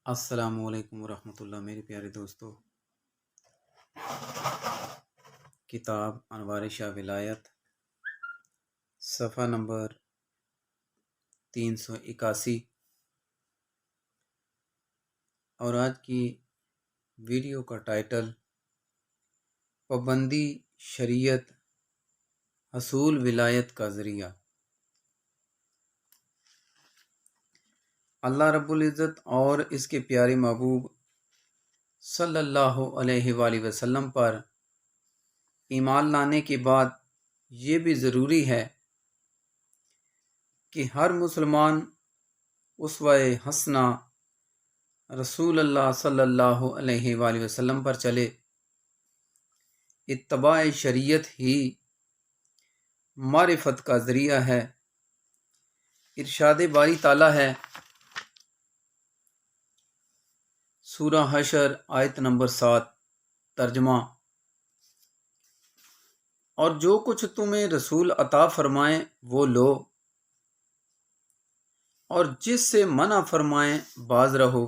السلام علیکم ورحمۃ اللہ میرے پیارے دوستو۔ کتاب انوار شاہ ولایت، صفحہ نمبر 381، اور آج کی ویڈیو کا ٹائٹل پابندی شریعت حصول ولایت کا ذریعہ۔ اللہ رب العزت اور اس کے پیارے محبوب صلی اللہ علیہ وآلہ وسلم پر ایمان لانے کے بعد یہ بھی ضروری ہے کہ ہر مسلمان اسوہ حسنہ رسول اللہ صلی اللہ علیہ وآلہ وسلم پر چلے۔ اتباع شریعت ہی معرفت کا ذریعہ ہے۔ ارشاد باری تعالیٰ ہے، سورہ حشر آیت نمبر 7، ترجمہ: اور جو کچھ تمہیں رسول عطا فرمائیں وہ لو، اور جس سے منع فرمائیں باز رہو۔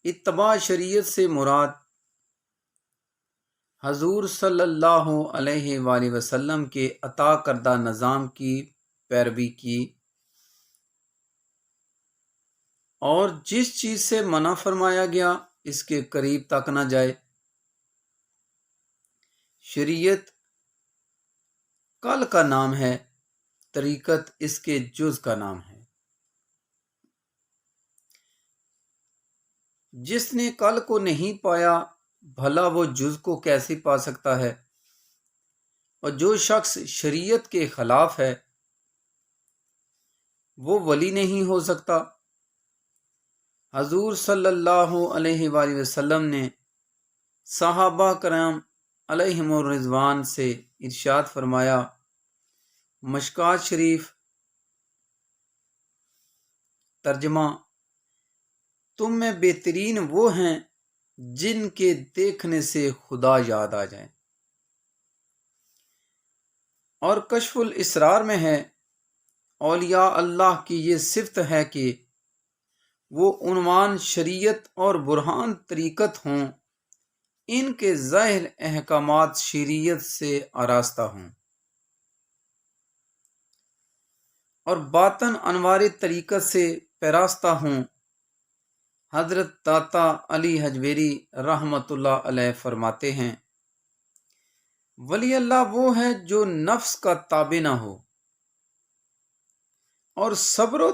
اتباع شریعت سے مراد حضور صلی اللہ علیہ وآلہ وسلم کے عطا کردہ نظام کی پیروی کی، اور جس چیز سے منع فرمایا گیا اس کے قریب تک نہ جائے۔ شریعت کل کا نام ہے، طریقت اس کے جز کا نام ہے۔ جس نے کل کو نہیں پایا بھلا وہ جز کو کیسے پا سکتا ہے؟ اور جو شخص شریعت کے خلاف ہے وہ ولی نہیں ہو سکتا۔ حضور صلی اللہ علیہ وآلہ وسلم نے صحابہ کرام علیہم الرضوان سے ارشاد فرمایا، مشکوٰۃ شریف، ترجمہ: تم میں بہترین وہ ہیں جن کے دیکھنے سے خدا یاد آ جائے۔ اور کشف الاسرار میں ہے، اولیاء اللہ کی یہ صفت ہے کہ وہ عنوان شریعت اور برہان طریقت ہوں، ان کے ظاہر احکامات شریعت سے آراستہ ہوں، اور باطن انوار طریقت سے پیراستہ ہوں۔ حضرت داتا علی حجویری رحمۃ اللہ علیہ فرماتے ہیں، ولی اللہ وہ ہے جو نفس کا تابع نہ ہو اور صبر و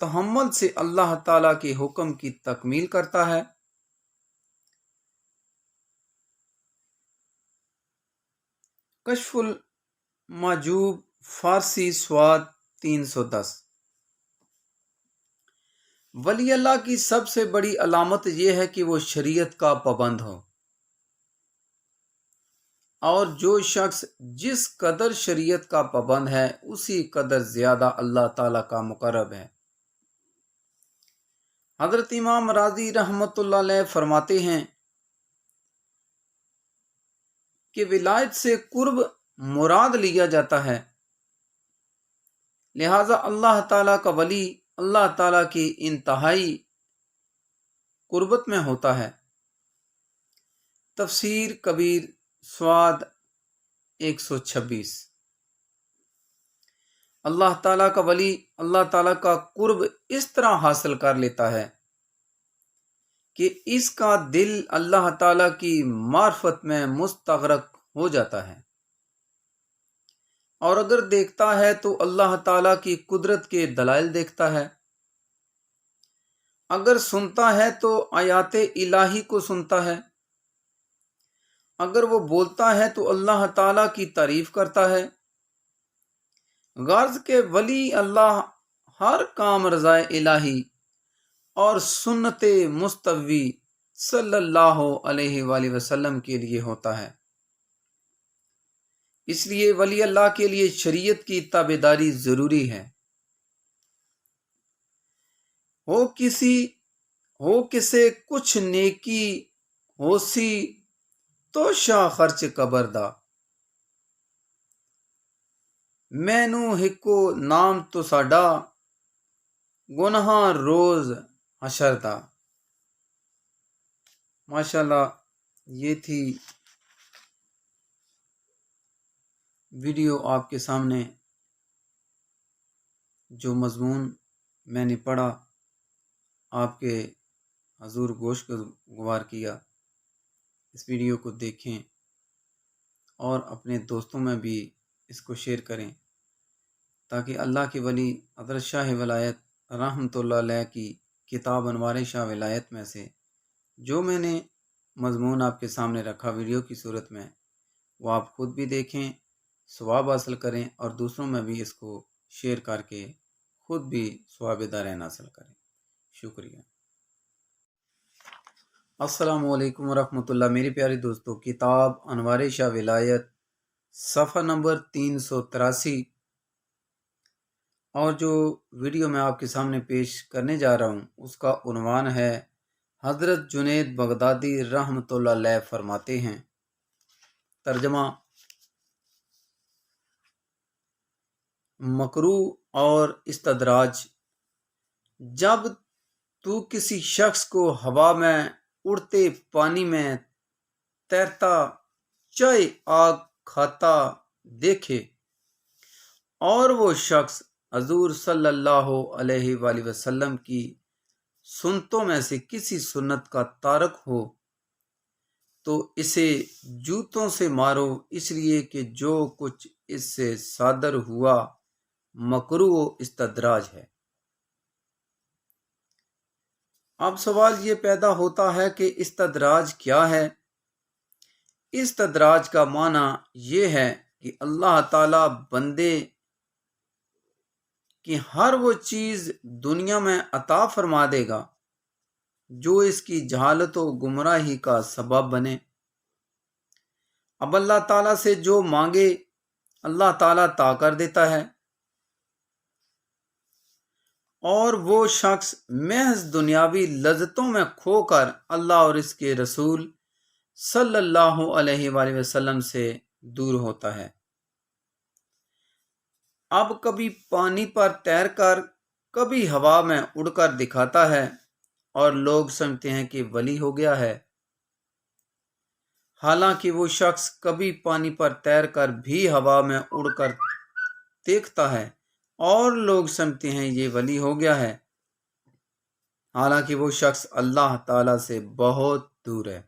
تحمل سے اللہ تعالیٰ کے حکم کی تکمیل کرتا ہے۔ کشف المحجوب، فارسی، سواد 310۔ ولی اللہ کی سب سے بڑی علامت یہ ہے کہ وہ شریعت کا پابند ہو، اور جو شخص جس قدر شریعت کا پابند ہے اسی قدر زیادہ اللہ تعالیٰ کا مقرب ہے۔ حضرت امام راضی رحمۃ اللہ علیہ فرماتے ہیں کہ ولایت سے قرب مراد لیا جاتا ہے، لہذا اللہ تعالیٰ کا ولی اللہ تعالیٰ کی انتہائی قربت میں ہوتا ہے۔ تفسیر کبیر، سواد 126۔ اللہ تعالیٰ کا ولی اللہ تعالیٰ کا قرب اس طرح حاصل کر لیتا ہے کہ اس کا دل اللہ تعالیٰ کی معرفت میں مستغرق ہو جاتا ہے، اور اگر دیکھتا ہے تو اللہ تعالیٰ کی قدرت کے دلائل دیکھتا ہے، اگر سنتا ہے تو آیات الہی کو سنتا ہے، اگر وہ بولتا ہے تو اللہ تعالیٰ کی تعریف کرتا ہے۔ غرض کہ ولی اللہ ہر کام رضا الہی اور سنت مصطفی صلی اللہ علیہ وآلہ وسلم کے لیے ہوتا ہے۔ اس لیے ولی اللہ کے لیے شریعت کی تابعداری ضروری ہے۔ ہو کسے کچھ نیکی ہوسی تو شاہ خرچ قبر دا، مینو ہکو نام تو ساڈا گناہ روز حشرتا۔ ماشاءاللہ، یہ تھی ویڈیو آپ کے سامنے جو مضمون میں نے پڑھا، آپ کے حضور گوشت گوار کیا۔ اس ویڈیو کو دیکھیں اور اپنے دوستوں میں بھی اس کو شیئر کریں تاکہ اللہ کے ولی حضرت شاہ ولایت رحمۃ اللہ علیہ کی کتاب انوار شاہ ولایت میں سے جو میں نے مضمون آپ کے سامنے رکھا ویڈیو کی صورت میں، وہ آپ خود بھی دیکھیں، ثواب حاصل کریں اور دوسروں میں بھی اس کو شیئر کر کے خود بھی ثواب دارین حاصل کریں۔ شکریہ۔ السلام علیکم ورحمۃ اللہ۔ میری پیاری دوستو، کتاب انوار شاہ ولایت صفحہ نمبر 383 اور جو ویڈیو میں آپ کے سامنے پیش کرنے جا رہا ہوں اس کا عنوان ہے حضرت جنید بغدادی رحمۃ اللہ علیہ فرماتے ہیں، ترجمہ: مکروہ اور استدراج۔ جب تو کسی شخص کو ہوا میں اڑتے پانی میں تیرتا چائے آگ کھاتا دیکھے اور وہ شخص حضور صلی اللہ علیہ وآلہ وسلم کی سنتوں میں سے کسی سنت کا تارک ہو تو اسے جوتوں سے مارو، اس لیے کہ جو کچھ اس سے صادر ہوا مکروہ و استدراج ہے۔ اب سوال یہ پیدا ہوتا ہے کہ استدراج کیا ہے؟ استدراج کا معنی یہ ہے کہ اللہ تعالی بندے کی ہر وہ چیز دنیا میں عطا فرما دے گا جو اس کی جہالت و گمراہی کا سبب بنے۔ اب اللہ تعالیٰ سے جو مانگے اللہ تعالیٰ عطا کر دیتا ہے، اور وہ شخص محض دنیاوی لذتوں میں کھو کر اللہ اور اس کے رسول صلی اللہ علیہ وآلہ وسلم سے دور ہوتا ہے۔ اب کبھی پانی پر تیر کر کبھی ہوا میں اڑ کر دکھاتا ہے اور لوگ سمجھتے ہیں کہ ولی ہو گیا ہے، حالانکہ وہ شخص کبھی پانی پر تیر کر بھی ہوا میں اڑ کر دیکھتا ہے اور لوگ سمجھتے ہیں یہ ولی ہو گیا ہے، حالانکہ وہ شخص اللہ تعالی سے بہت دور ہے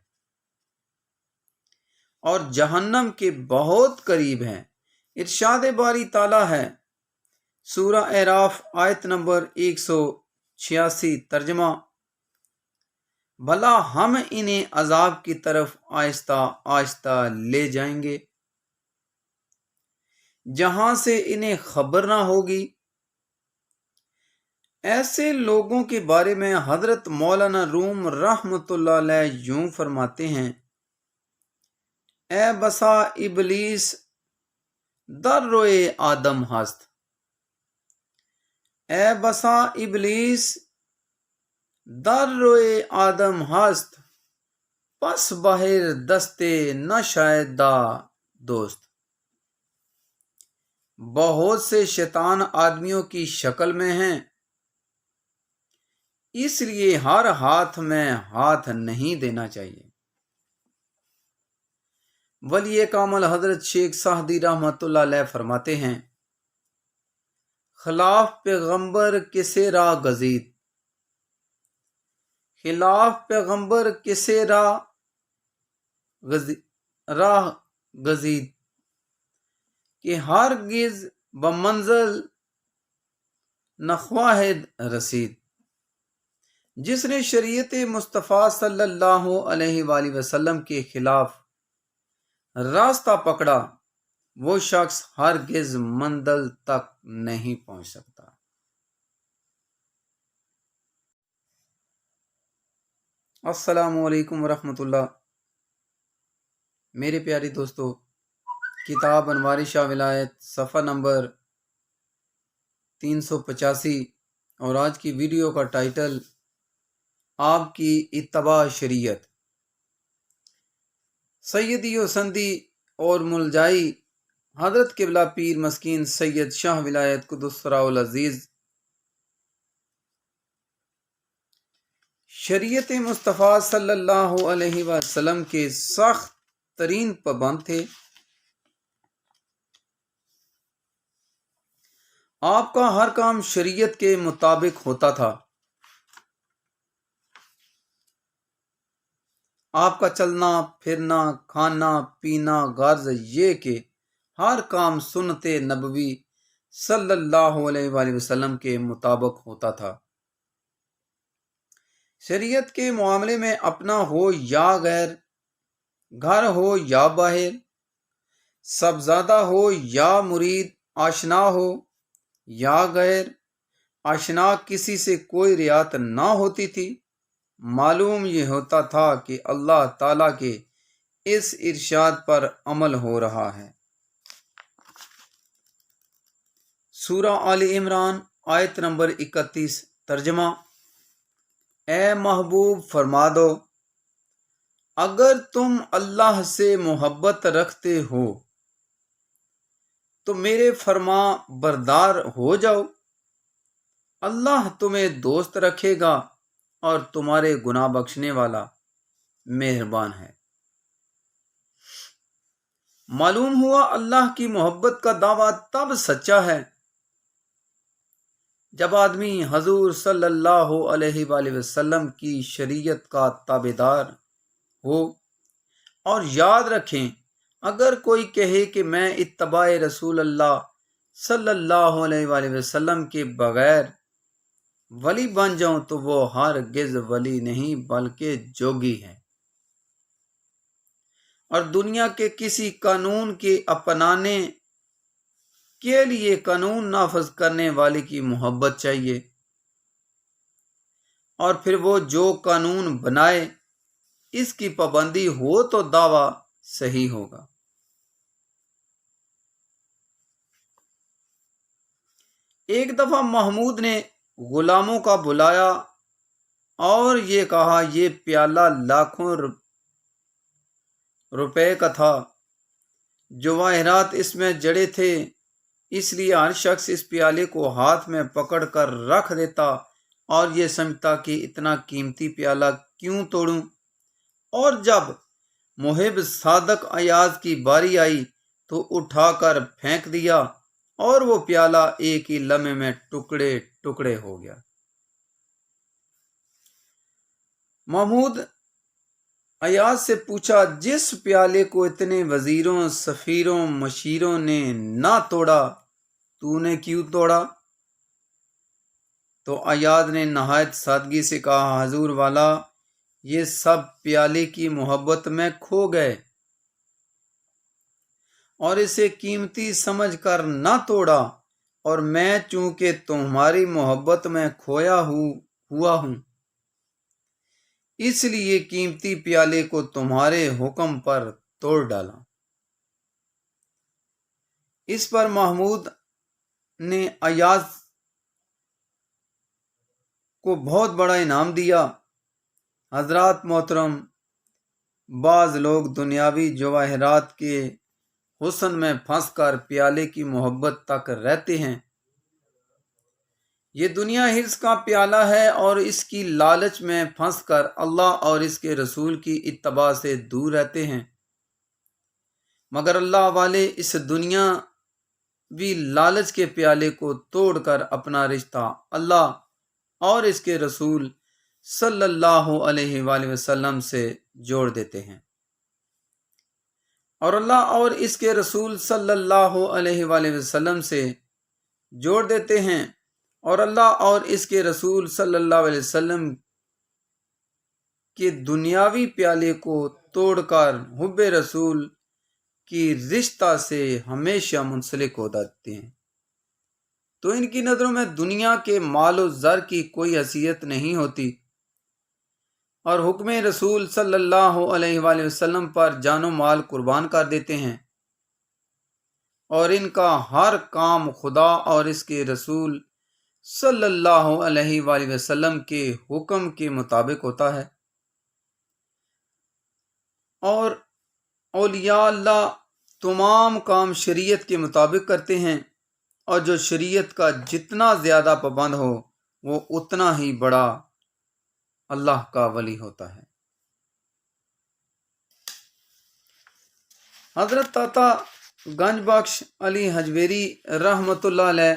اور جہنم کے بہت قریب ہے۔ ارشاد باری تعالی ہے، سورہ اعراف آیت نمبر 186، ترجمہ: بھلا ہم انہیں عذاب کی طرف آہستہ آہستہ لے جائیں گے جہاں سے انہیں خبر نہ ہوگی۔ ایسے لوگوں کے بارے میں حضرت مولانا روم رحمۃ اللہ علیہ یوں فرماتے ہیں، اے بسا ابلیس در روئے آدم ہست، اے بسا ابلیس در روئے آدم ہست، پس باہر دستے نہ شاید دا دوست۔ بہت سے شیطان آدمیوں کی شکل میں ہیں، اس لیے ہر ہاتھ میں ہاتھ نہیں دینا چاہیے۔ ولی کامل حضرت شیخ سعدی رحمۃ اللہ علیہ فرماتے ہیں، خلاف پیغمبر کسے راہ گزید، خلاف پیغمبر کسے راہ گزید کہ ہرگز بمنزل نخواہد رسید۔ جس نے شریعت مصطفیٰ صلی اللہ علیہ وآلہ وسلم کے خلاف راستہ پکڑا وہ شخص ہرگز منزل تک نہیں پہنچ سکتا۔ السلام علیکم ورحمۃ اللہ۔ میرے پیاری دوستو، کتاب انوار شاہ ولایت صفحہ نمبر 385 اور آج کی ویڈیو کا ٹائٹل آپ کی اتباع شریعت۔ سیدی و سندی اور ملجائی حضرت قبلہ پیر مسکین سید شاہ ولایت قدس سرہ العزیز شریعت مصطفیٰ صلی اللہ علیہ وسلم کے سخت ترین پابند تھے۔ آپ کا ہر کام شریعت کے مطابق ہوتا تھا۔ آپ کا چلنا پھرنا کھانا پینا غرض یہ کہ ہر کام سنت نبوی صلی اللہ علیہ وآلہ وسلم کے مطابق ہوتا تھا۔ شریعت کے معاملے میں اپنا ہو یا غیر، گھر ہو یا باہر، صاحبزادہ ہو یا مرید، آشنا ہو یا غیر آشنا، کسی سے کوئی رعایت نہ ہوتی تھی۔ معلوم یہ ہوتا تھا کہ اللہ تعالیٰ کے اس ارشاد پر عمل ہو رہا ہے۔ سورہ آل عمران آیت نمبر 31 ترجمہ: اے محبوب فرما دو، اگر تم اللہ سے محبت رکھتے ہو تو میرے فرما بردار ہو جاؤ، اللہ تمہیں دوست رکھے گا اور تمہارے گناہ بخشنے والا مہربان ہے۔ معلوم ہوا اللہ کی محبت کا دعویٰ تب سچا ہے جب آدمی حضور صلی اللہ علیہ وآلہ وسلم کی شریعت کا تابعدار ہو۔ اور یاد رکھیں، اگر کوئی کہے کہ میں اتباع رسول اللہ صلی اللہ علیہ وآلہ وسلم کے بغیر ولی بن جاؤں تو وہ ہرگز ولی نہیں بلکہ جوگی ہے، اور دنیا کے کسی قانون کے اپنانے کے لیے قانون نافذ کرنے والے کی محبت چاہیے، اور پھر وہ جو قانون بنائے اس کی پابندی ہو تو دعویٰ صحیح ہوگا۔ ایک دفعہ محمود نے غلاموں کا بلایا اور یہ کہا، یہ پیالہ لاکھوں روپے کا تھا، جواہرات اس میں جڑے تھے، اس لیے ہر شخص اس پیالے کو ہاتھ میں پکڑ کر رکھ دیتا اور یہ سمجھتا کہ اتنا قیمتی پیالہ کیوں توڑوں۔ اور جب محب صادق ایاز کی باری آئی تو اٹھا کر پھینک دیا اور وہ پیالہ ایک ہی لمحے میں ٹکڑے ٹکڑے ہو گیا۔ محمود ایاز سے پوچھا، جس پیالے کو اتنے وزیروں سفیروں مشیروں نے نہ توڑا تو نے کیوں توڑا؟ تو ایاز نے نہایت سادگی سے کہا، حضور والا، یہ سب پیالے کی محبت میں کھو گئے اور اسے قیمتی سمجھ کر نہ توڑا، اور میں چونکہ تمہاری محبت میں کھویا ہوا ہوں اس لیے قیمتی پیالے کو تمہارے حکم پر توڑ ڈالا۔ اس پر محمود نے ایاز کو بہت بڑا انعام دیا۔ حضرات محترم، بعض لوگ دنیاوی جواہرات کے حسن میں پھنس کر پیالے کی محبت تک رہتے ہیں۔ یہ دنیا حرص کا پیالہ ہے اور اس کی لالچ میں پھنس کر اللہ اور اس کے رسول کی اتباع سے دور رہتے ہیں، مگر اللہ والے اس دنیا بھی لالچ کے پیالے کو توڑ کر اپنا رشتہ اللہ اور اس کے رسول صلی اللہ علیہ وآلہ وسلم سے جوڑ دیتے ہیں، اور اللہ اور اس کے رسول صلی اللہ علیہ وآلہ وسلم سے جوڑ دیتے ہیں، اور اللہ اور اس کے رسول صلی اللہ علیہ وسلم کے دنیاوی پیالے کو توڑ کر حب رسول کی رشتہ سے ہمیشہ منسلک ہو جاتے ہیں۔ تو ان کی نظروں میں دنیا کے مال و زر کی کوئی حیثیت نہیں ہوتی، اور حکم رسول صلی اللہ علیہ وآلہ وسلم پر جان و مال قربان کر دیتے ہیں، اور ان کا ہر کام خدا اور اس کے رسول صلی اللہ علیہ وآلہ وسلم کے حکم کے مطابق ہوتا ہے۔ اور اولیاء اللہ تمام کام شریعت کے مطابق کرتے ہیں، اور جو شریعت کا جتنا زیادہ پابند ہو وہ اتنا ہی بڑا اللہ کا ولی ہوتا ہے۔ حضرت داتا گنج بخش علی حجویری رحمۃ اللہ علیہ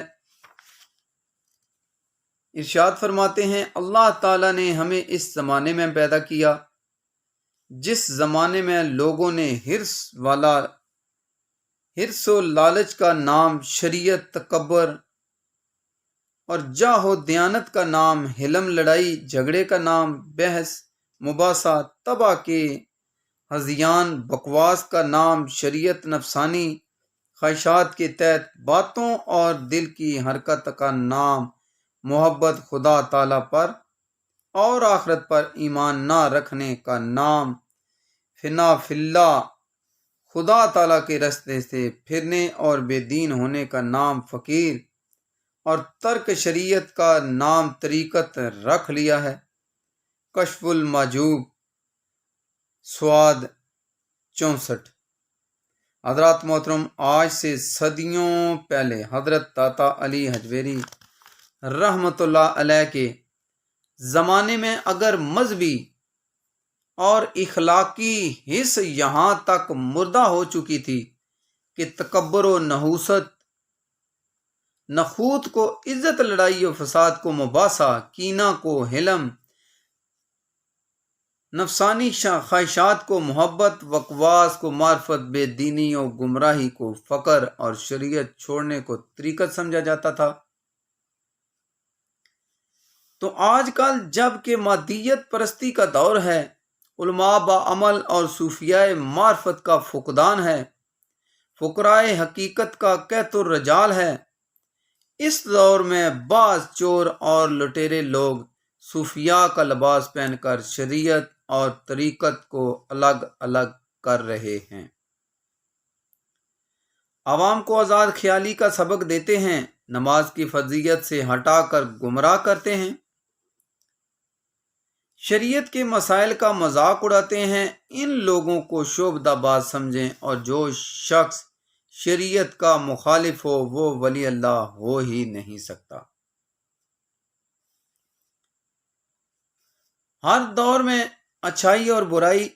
ارشاد فرماتے ہیں، اللہ تعالیٰ نے ہمیں اس زمانے میں پیدا کیا جس زمانے میں لوگوں نے حرص و لالچ کا نام شریعت، تکبر اور جاہ و دیانت کا نام حلم، لڑائی جھگڑے کا نام بحث مباحثہ، تباہ کے ہذیان، بکواس کا نام شریعت، نفسانی خواہشات کے تحت باتوں اور دل کی حرکت کا نام محبت خدا تعالیٰ پر اور آخرت پر ایمان نہ رکھنے کا نام فنا فی اللہ، خدا تعالیٰ کے راستے سے پھرنے اور بے دین ہونے کا نام فقیر، اور ترک شریعت کا نام طریقت رکھ لیا ہے۔ کشف المحجوب سواد 64۔ حضرات محترم، آج سے صدیوں پہلے حضرت داتا علی حجویری رحمۃ اللہ علیہ کے زمانے میں اگر مذہبی اور اخلاقی حص یہاں تک مردہ ہو چکی تھی کہ تکبر و نحوست، نخوت کو عزت، لڑائی و فساد کو مباحثہ، کینہ کو حلم، نفسانی خواہشات کو محبت، بکواس کو معرفت، بے دینی و گمراہی کو فقر اور شریعت چھوڑنے کو طریقت سمجھا جاتا تھا۔ تو آج کل جب کہ مادیت پرستی کا دور ہے، علماء بعمل اور صوفیاء معرفت کا فقدان ہے، فقرائے حقیقت کا قحط الرجال ہے، اس دور میں بعض چور اور لٹیرے لوگ صوفیاء کا لباس پہن کر شریعت اور طریقت کو الگ الگ کر رہے ہیں، عوام کو آزاد خیالی کا سبق دیتے ہیں، نماز کی فرضیت سے ہٹا کر گمراہ کرتے ہیں، شریعت کے مسائل کا مذاق اڑاتے ہیں۔ ان لوگوں کو شعبدہ باز سمجھیں، اور جو شخص شریعت کا مخالف ہو وہ ولی اللہ ہو ہی نہیں سکتا۔ ہر دور میں اچھائی اور برائی،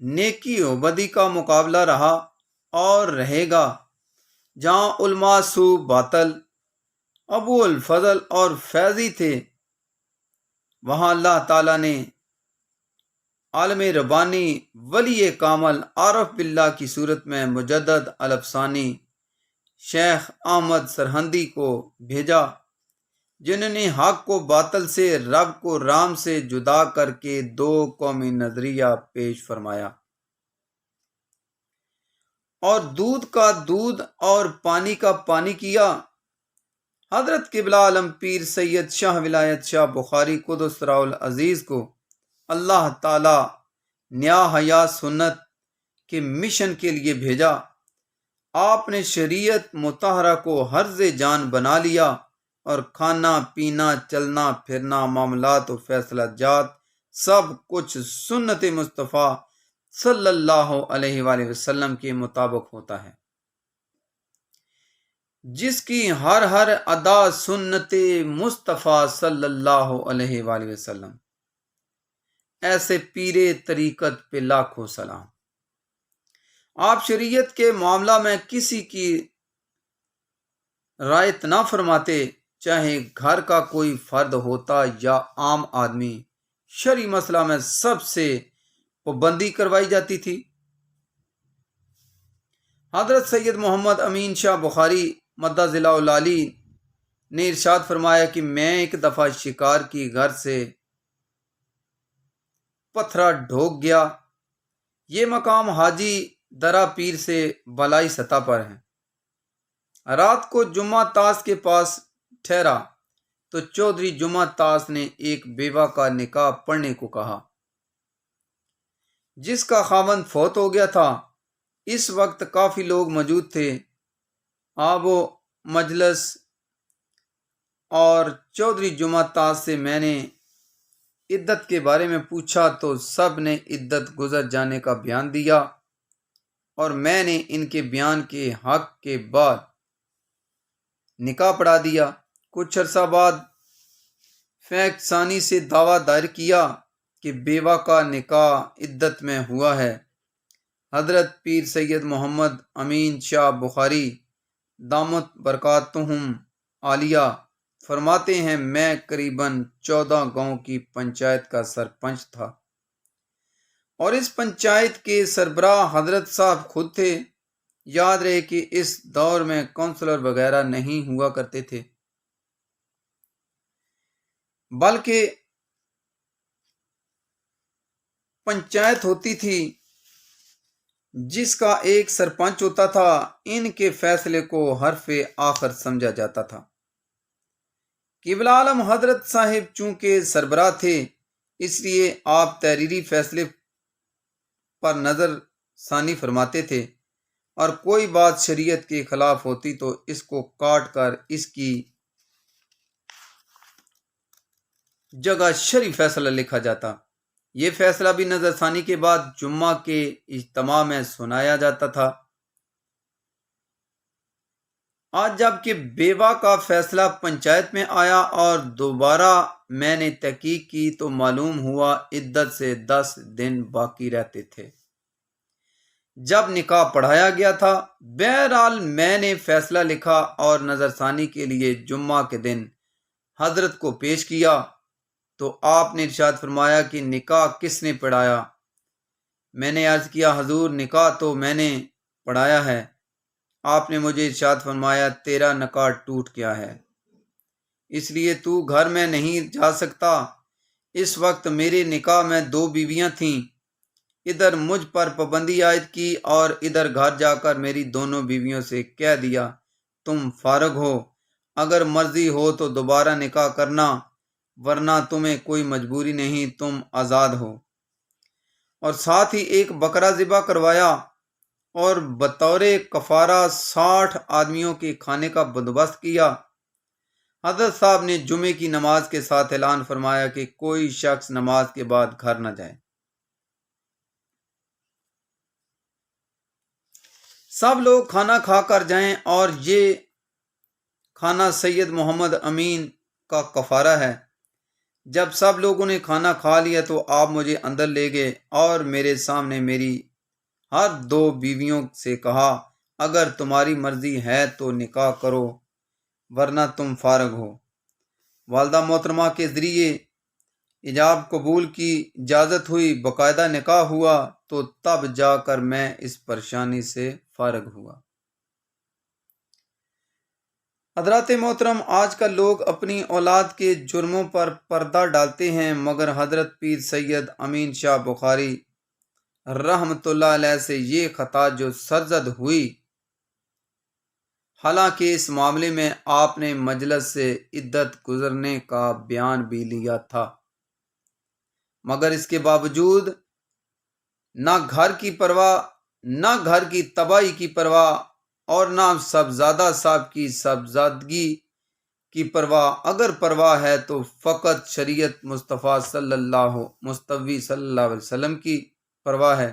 نیکی و بدی کا مقابلہ رہا اور رہے گا۔ جہاں علماء سو باطل، ابو الفضل اور فیضی تھے، وہاں اللہ تعالیٰ نے عالم ربانی، ولی کامل، عارف باللہ کی صورت میں مجدد الافسانی شیخ احمد سرہندی کو بھیجا، جنہوں نے حق کو باطل سے، رب کو رام سے جدا کر کے دو قومی نظریہ پیش فرمایا، اور دودھ کا دودھ اور پانی کا پانی کیا۔ حضرت قبلہ عالم پیر سید شاہ ولایت شاہ بخاری قدس سرہ العزیز کو اللہ تعالی نیا حیات سنت کے مشن کے لیے بھیجا۔ آپ نے شریعت مطہرہ کو حرز جان بنا لیا، اور کھانا پینا، چلنا پھرنا، معاملات و فیصلہ جات سب کچھ سنت مصطفیٰ صلی اللہ علیہ وآلہ وسلم کے مطابق ہوتا ہے، جس کی ہر ادا سنت مصطفیٰ صلی اللہ علیہ وآلہ وسلم۔ ایسے پیر طریقت پہ لاکھوں سلام۔ آپ شریعت کے معاملہ میں کسی کی رعایت نہ فرماتے، چاہے گھر کا کوئی فرد ہوتا یا عام آدمی۔ شرعی مسئلہ میں سب سے پابندی کروائی جاتی تھی۔ حضرت سید محمد امین شاہ بخاری مدہ ذلہ العالی نے ارشاد فرمایا کہ میں ایک دفعہ شکار کی گھر سے پتھرا ڈھوک گیا۔ یہ مقام حاجی درہ پیر سے بالائی سطح پر ہے۔ رات کو جمعہ تاس کے پاس ٹھہرا تو چودھری جمعہ تاس نے ایک بیوہ کا نکاح پڑھنے کو کہا، جس کا خاوند فوت ہو گیا تھا۔ اس وقت کافی لوگ موجود تھے۔ آب و مجلس اور چودھری جمعہ تاس سے میں نے عدت کے بارے میں پوچھا تو سب نے عدت گزر جانے کا بیان دیا، اور میں نے ان کے بیان کے حق کے بعد نکاح پڑھا دیا۔ کچھ عرصہ بعد فیکٹ ثانی سے دعویٰ دائر کیا کہ بیوہ کا نکاح عدت میں ہوا ہے۔ حضرت پیر سید محمد امین شاہ بخاری دامت برکاتہم عالیہ فرماتے ہیں، میں قریباً 14 گاؤں کی پنچایت کا سرپنچ تھا، اور اس پنچایت کے سربراہ حضرت صاحب خود تھے۔ یاد رہے کہ اس دور میں کونسلر وغیرہ نہیں ہوا کرتے تھے، بلکہ پنچایت ہوتی تھی جس کا ایک سرپنچ ہوتا تھا۔ ان کے فیصلے کو حرف آخر سمجھا جاتا تھا۔ قبلہ عالم حضرت صاحب چونکہ سربراہ تھے، اس لیے آپ تحریری فیصلے پر نظر ثانی فرماتے تھے، اور کوئی بات شریعت کے خلاف ہوتی تو اس کو کاٹ کر اس کی جگہ شرعی فیصلہ لکھا جاتا۔ یہ فیصلہ بھی نظر ثانی کے بعد جمعہ کے اجتماع میں سنایا جاتا تھا۔ آج جب کہ بیوہ کا فیصلہ پنچایت میں آیا اور دوبارہ میں نے تحقیق کی تو معلوم ہوا عدت سے 10 دن باقی رہتے تھے جب نکاح پڑھایا گیا تھا۔ بہرحال میں نے فیصلہ لکھا اور نظر ثانی کے لیے جمعہ کے دن حضرت کو پیش کیا تو آپ نے ارشاد فرمایا کہ نکاح کس نے پڑھایا؟ میں نے عرض کیا، حضور نکاح تو میں نے پڑھایا ہے۔ آپ نے مجھے ارشاد فرمایا، تیرا نکاح ٹوٹ گیا ہے، اس لیے تو گھر میں نہیں جا سکتا۔ اس وقت میرے نکاح میں 2 بیویاں تھیں، ادھر مجھ پر پابندی عائد کی اور ادھر گھر جا کر میری دونوں بیویوں سے کہہ دیا تم فارغ ہو، اگر مرضی ہو تو دوبارہ نکاح کرنا، ورنہ تمہیں کوئی مجبوری نہیں، تم آزاد ہو۔ اور ساتھ ہی ایک بکرا ذبح کروایا اور بطور کفارہ 60 آدمیوں کے کھانے کا بندوبست کیا۔ حضرت صاحب نے جمعے کی نماز کے ساتھ اعلان فرمایا کہ کوئی شخص نماز کے بعد گھر نہ جائے، سب لوگ کھانا کھا کر جائیں، اور یہ کھانا سید محمد امین کا کفارہ ہے۔ جب سب لوگوں نے کھانا کھا لیا تو آپ مجھے اندر لے گئے اور میرے سامنے میری ہر 2 بیویوں سے کہا، اگر تمہاری مرضی ہے تو نکاح کرو، ورنہ تم فارغ ہو۔ والدہ محترمہ کے ذریعے ایجاب قبول کی اجازت ہوئی، باقاعدہ نکاح ہوا، تو تب جا کر میں اس پریشانی سے فارغ ہوا۔ حضرات محترم، آج کل لوگ اپنی اولاد کے جرموں پر پردہ ڈالتے ہیں، مگر حضرت پیر سید امین شاہ بخاری رحمۃ اللہ علیہ سے یہ خطا جو سرزد ہوئی، حالانکہ اس معاملے میں آپ نے مجلس سے عدت گزرنے کا بیان بھی لیا تھا، مگر اس کے باوجود نہ گھر کی پرواہ، نہ گھر کی تباہی کی پرواہ، اور نہ صاحبزادہ صاحب کی صاحبزادگی کی پرواہ۔ اگر پرواہ ہے تو فقط شریعت مصطفیٰ صلی اللہ علیہ وسلم کی پرواہ ہے۔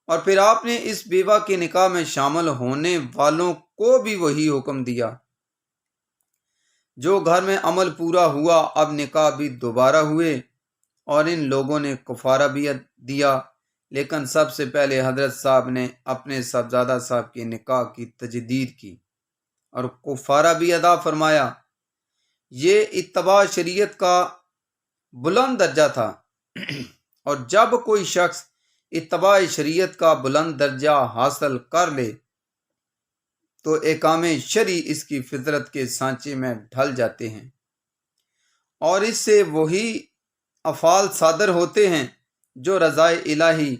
اور پھر آپ نے اس بیوہ کے نکاح میں شامل ہونے والوں کو بھی وہی حکم دیا۔ جو گھر میں عمل پورا ہوا، اب نکاح بھی دوبارہ ہوئے، اور ان لوگوں نے کفارہ بھی دیا، لیکن سب سے پہلے حضرت صاحب نے اپنے صاحبزادہ صاحب کے نکاح کی تجدید کی اور کفارہ بھی ادا فرمایا۔ یہ اتباع شریعت کا بلند درجہ تھا، اور جب کوئی شخص اتباع شریعت کا بلند درجہ حاصل کر لے تو احکام شرعی اس کی فطرت کے سانچے میں ڈھل جاتے ہیں، اور اس سے وہی افعال صادر ہوتے ہیں جو رضائے الہی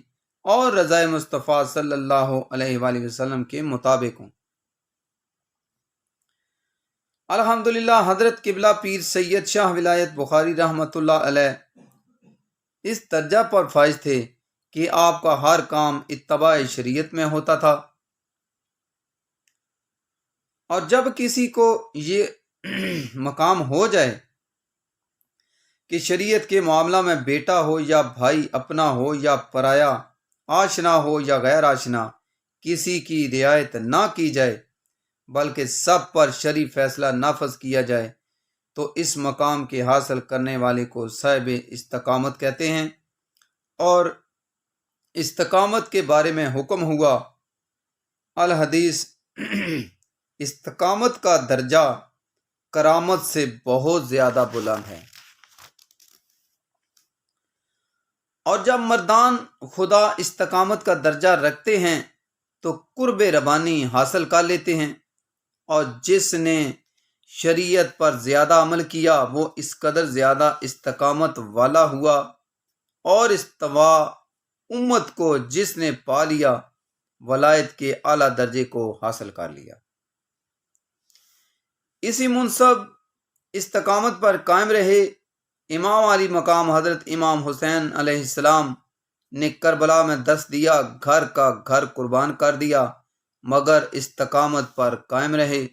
اور رضائے مصطفیٰ صلی اللہ علیہ وآلہ وسلم کے مطابق ہوں۔ الحمدللہ حضرت قبلہ پیر سید شاہ ولایت بخاری رحمۃ اللہ علیہ اس درجہ پر فائز تھے کہ آپ کا ہر کام اتباع شریعت میں ہوتا تھا، اور جب کسی کو یہ مقام ہو جائے کہ شریعت کے معاملہ میں بیٹا ہو یا بھائی اپنا ہو یا پرایا، آشنا ہو یا غیر آشنا، کسی کی رعایت نہ کی جائے بلکہ سب پر شرعی فیصلہ نافذ کیا جائے، تو اس مقام کے حاصل کرنے والے کو صاحب استقامت کہتے ہیں۔ اور استقامت کے بارے میں حکم ہوا، الحدیث، استقامت کا درجہ کرامت سے بہت زیادہ بلند ہے۔ اور جب مردان خدا استقامت کا درجہ رکھتے ہیں تو قرب ربانی حاصل کر لیتے ہیں، اور جس نے شریعت پر زیادہ عمل کیا وہ اس قدر زیادہ استقامت والا ہوا، اور استوا امت کو جس نے پا لیا ولایت کے اعلیٰ درجے کو حاصل کر لیا۔ اسی منصب استقامت پر قائم رہے امام علی مقام حضرت امام حسین علیہ السلام نے کربلا میں دست دیا، گھر کا گھر قربان کر دیا، مگر استقامت پر قائم رہے۔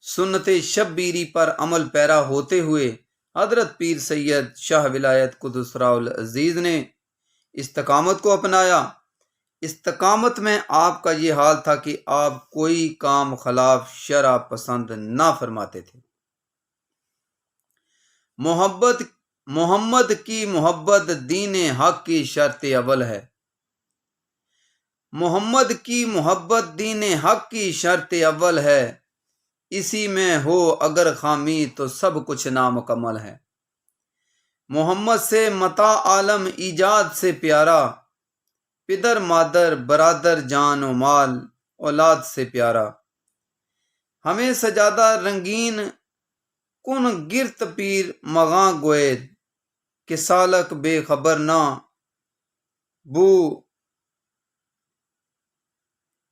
سنت شبیری پر عمل پیرا ہوتے ہوئے حضرت پیر سید شاہ ولایت قدس سرہ العزیز نے استقامت کو اپنایا۔ استقامت میں آپ کا یہ حال تھا کہ آپ کوئی کام خلاف شرع پسند نہ فرماتے تھے۔ محمد کی محبت دین حق کی شرط اول ہے۔ محمد کی محبت دین حق کی شرط اول ہے، اسی میں ہو اگر خامی تو سب کچھ نامکمل ہے۔ محمد سے متاع عالم ایجاد سے پیارا، پدر مادر برادر جان و مال اولاد سے پیارا۔ ہمیں سجادہ رنگین کن گرت پیر مغاں گوید، کہ سالک بے خبر نہ بو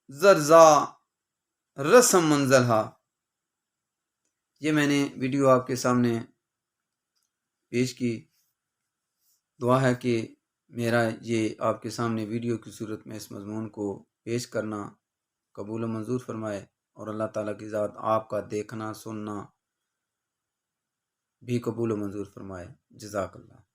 زرزا رسم منزلہ۔ یہ میں نے ویڈیو آپ کے سامنے پیش کی۔ دعا ہے کہ میرا یہ آپ کے سامنے ویڈیو کی صورت میں اس مضمون کو پیش کرنا قبول و منظور فرمائے، اور اللہ تعالیٰ کی ذات آپ کا دیکھنا سننا بھی قبول و منظور فرمائے۔ جزاک اللہ۔